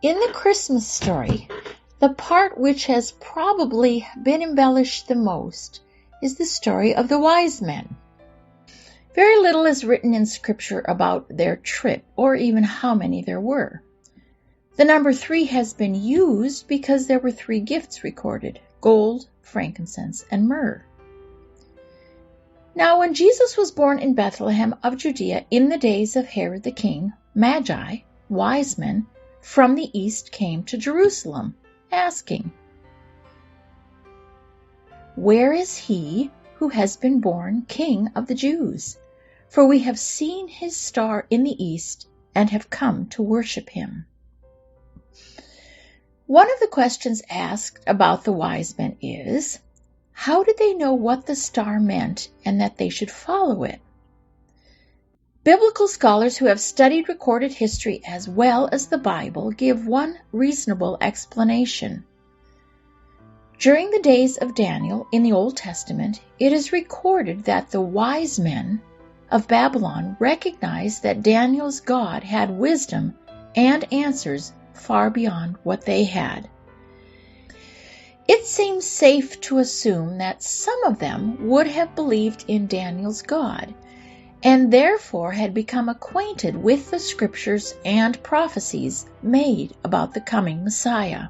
In the Christmas story, the part which has probably been embellished the most is the story of the wise men. Very little is written in Scripture about their trip, or even how many there were. The number 3 has been used because there were 3 gifts recorded: gold, frankincense, and myrrh. Now, when Jesus was born in Bethlehem of Judea in the days of Herod the king, Magi, wise men, from the east came to Jerusalem, asking, "Where is he who has been born King of the Jews? For we have seen his star in the east and have come to worship him." One of the questions asked about the wise men is, how did they know what the star meant and that they should follow it? Biblical scholars who have studied recorded history as well as the Bible give one reasonable explanation. During the days of Daniel in the Old Testament, it is recorded that the wise men of Babylon recognized that Daniel's God had wisdom and answers far beyond what they had. It seems safe to assume that some of them would have believed in Daniel's God, and therefore had become acquainted with the scriptures and prophecies made about the coming Messiah.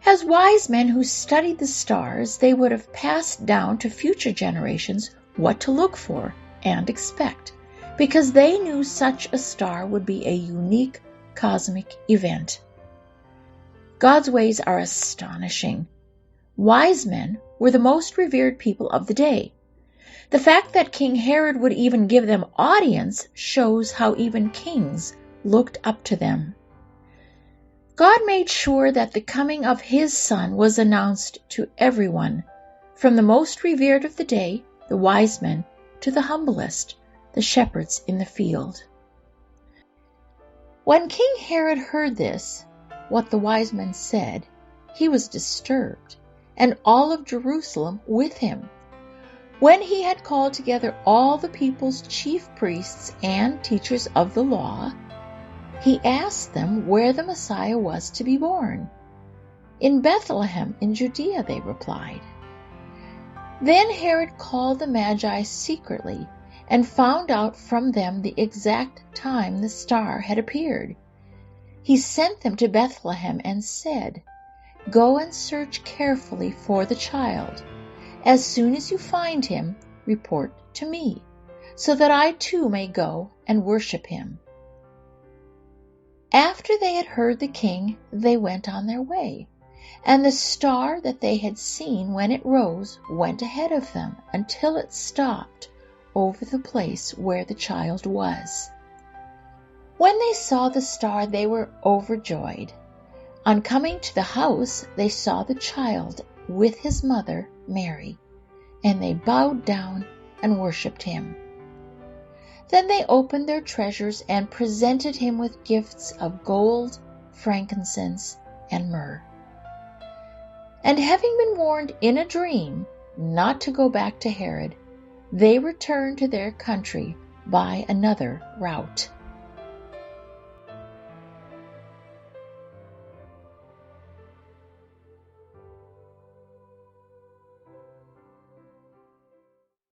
As wise men who studied the stars, they would have passed down to future generations what to look for and expect, because they knew such a star would be a unique cosmic event. God's ways are astonishing. Wise men were the most revered people of the day. The fact that King Herod would even give them audience shows how even kings looked up to them. God made sure that the coming of his Son was announced to everyone, from the most revered of the day, the wise men, to the humblest, the shepherds in the field. When King Herod heard this, what the wise men said, he was disturbed, and all of Jerusalem with him. When he had called together all the people's chief priests and teachers of the law, he asked them where the Messiah was to be born. "In Bethlehem in Judea," they replied. Then Herod called the Magi secretly and found out from them the exact time the star had appeared. He sent them to Bethlehem and said, "Go and search carefully for the child. As soon as you find him, report to me, so that I too may go and worship him." After they had heard the king, they went on their way, and the star that they had seen when it rose went ahead of them until it stopped over the place where the child was. When they saw the star, they were overjoyed. On coming to the house, they saw the child with his mother, Mary, and they bowed down and worshipped him. Then they opened their treasures and presented him with gifts of gold, frankincense, and myrrh. And having been warned in a dream not to go back to Herod, they returned to their country by another route.